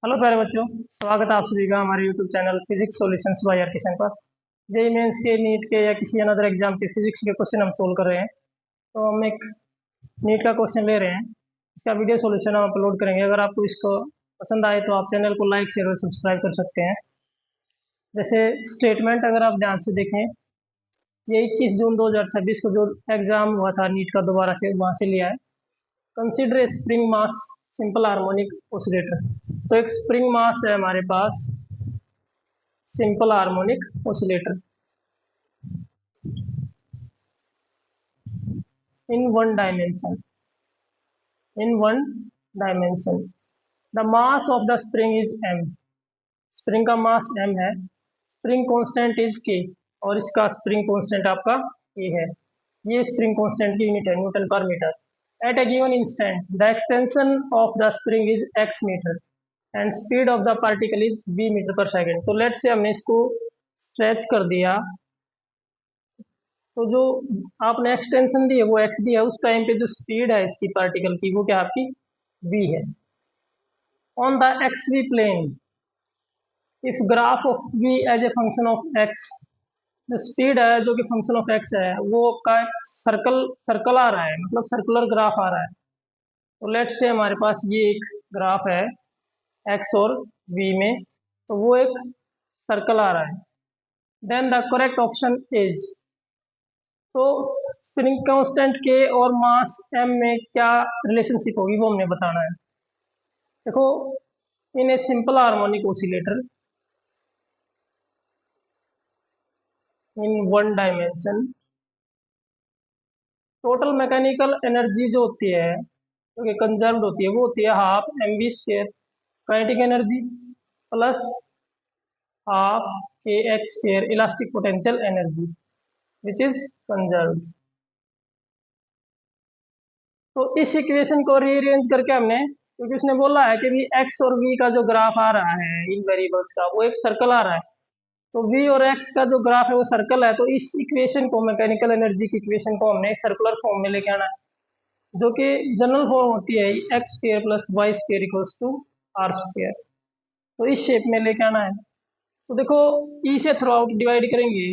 Hello प्यारे बच्चों, स्वागत है आप सभी का हमारे YouTube channel physics solutions by R Kishan पर। जेई मेंस के, नीट के या किसी अनदर एग्जाम के फिजिक्स के क्वेश्चन हम सोल्व कर रहे हैं। तो हम एक नीट का क्वेश्चन ले रहे हैं, इसका वीडियो सॉल्यूशन हम अपलोड करेंगे। अगर आपको इसको पसंद आए तो आप चैनल को लाइक शेयर और सब्सक्राइब कर सकते हैं। जैसे स्टेटमेंट अगर आप ध्यान से देखें, ये 21 जून 2026 को जो एग्जाम हुआ था नीट का, दोबारा से वहाँ से लिया है। Consider a spring mass simple harmonic oscillator. तो एक स्प्रिंग मास है हमारे पास, simple harmonic oscillator in one dimension. In one dimension, the mass of the spring is m. Spring का मास m है, स्प्रिंग कांस्टेंट इज k, और इसका spring constant आपका a है। ये स्प्रिंग कांस्टेंट की यूनिट है Newton per metre. At a given instant the extension of the spring is x metre and speed of the particle is v metre per second. तो let's say हमने इसको stretch कर दिया, तो जो आपने एक्सटेंशन दी है वो x दी है, उस टाइम पे जो स्पीड है इसकी पार्टिकल की वो क्या आपकी v है। On the x v plane if graph of v as a function of x, जो स्पीड है जो कि फंक्शन ऑफ x है वो का सर्कल आ रहा है, मतलब सर्कुलर ग्राफ आ रहा है। तो लेट से हमारे पास ये एक ग्राफ है x और v में, तो वो एक सर्कल आ रहा है। Then the correct option is, तो स्प्रिंग कांस्टेंट के और मास m में क्या रिलेशनशिप होगी वो हमने बताना है। देखो, in a simple harmonic oscillator in one dimension, total mechanical energy जो होती है, जो कि कंजर्व्ड होती है, वो होती है half mv square kinetic energy plus half kx square elastic potential energy which is conserved. तो इस इक्वेशन को रीअरेंज करके हमने, क्योंकि उसने बोला है कि भी x और v का जो ग्राफ आ रहा है इन वेरिएबल्स का, वो एक सर्कल आ रहा है, तो v और x का जो ग्राफ है वो सर्कल है। तो इस इक्वेशन को, मैकेनिकल एनर्जी की इक्वेशन को हमने सर्कुलर फॉर्म में लेके आना है, जो कि जनरल फॉर्म होती है x square plus y square equals to r square. तो इस शेप में लेके आना है। तो देखो, ई से थ्रू आउट डिवाइड करेंगे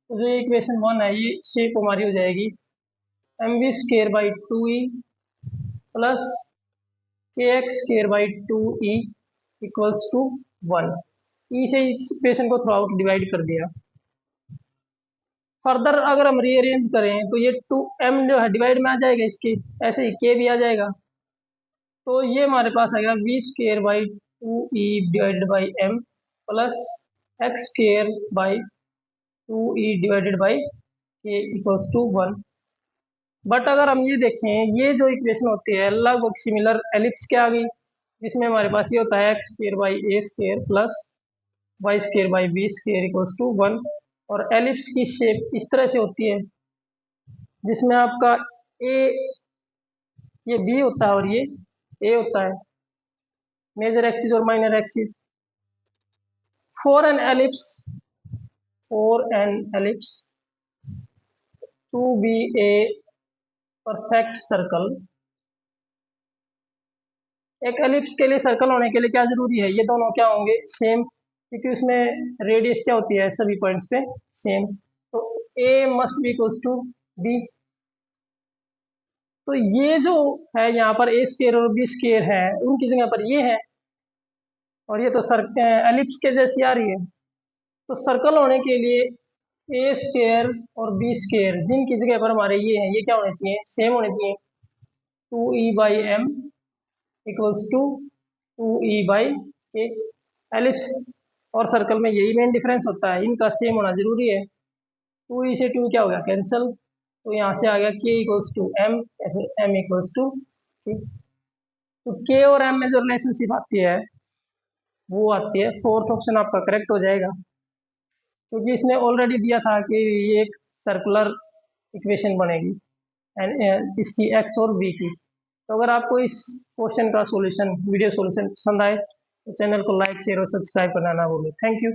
तो जो इक्वेशन 1 है ये शेप हमारी हो जाएगी m v square by 2e plus k x square by 2e equals to 1। E से इस इक्वेशन को थ्रू आउट डिवाइड कर दिया। फर्दर अगर हम रीअरेंज करें तो ये 2m जो है डिवाइड में आ जाएगा, इसकी ऐसे ही k भी आ जाएगा। तो ये हमारे पास आएगा v square by 2e divided by m plus x square by 2e divided by k equals to 1। But अगर हम ये देखें, ये जो इक्वेशन होती है लगभग सिमिलर एलिप्स के आ गई, जिसमें हमारे पास ये होता है x square by a square plus y square by b square equals to 1। और एलिप्स की शेप इस तरह से होती है, जिसमें आपका ए, ये बी होता है और ये ए होता है, मेजर एक्सिस और minor axis. For an ellipse to be a perfect circle, एक एलिप्स के लिए सर्कल होने के लिए क्या जरूरी है, ये दोनों क्या होंगे सेम, क्योंकि उसमें रेडियस क्या होती है सभी पॉइंट्स पे सेम। तो a must be equals to b. तो ये जो है यहाँ पर ए स्क्वायर और बी स्क्वायर है, उनकी जगह पर ये है, और ये तो एलिप्स के जैसी आ रही है। तो सर्कल होने के लिए ए स्क्वायर और बी स्क्वायर जिनकी जगह पर हमारे ये हैं, ये क्या होने चाहिए, सेम होने चाहिए। 2e by m equals to 2e by a. Ellipse और सर्कल में यही मेन डिफरेंस होता है, इनका सेम होना जरूरी है। 2e से 2 क्या हो गया, कैंसिल, तो यहाँ से आ गया k इक्वल्स टू एम या फिर m इक्वल्स टू k। तो k और m में जो रिलेशनशिप आती है वो आती है, फोर्थ ऑप्शन आपका करेक्ट हो जाएगा, क्योंकि इसने ऑलरेडी दिया था कि ये एक सर्कुलर इक्वेशन बनेगी इसकी एक्स और बी की। तो अगर आपको इस क्वेश्चन का सॉल्यूशन, वीडियो सॉल्यूशन पसंद आए तो चैनल को लाइक शेयर और सब्सक्राइब करना ना भूलें। Thank you.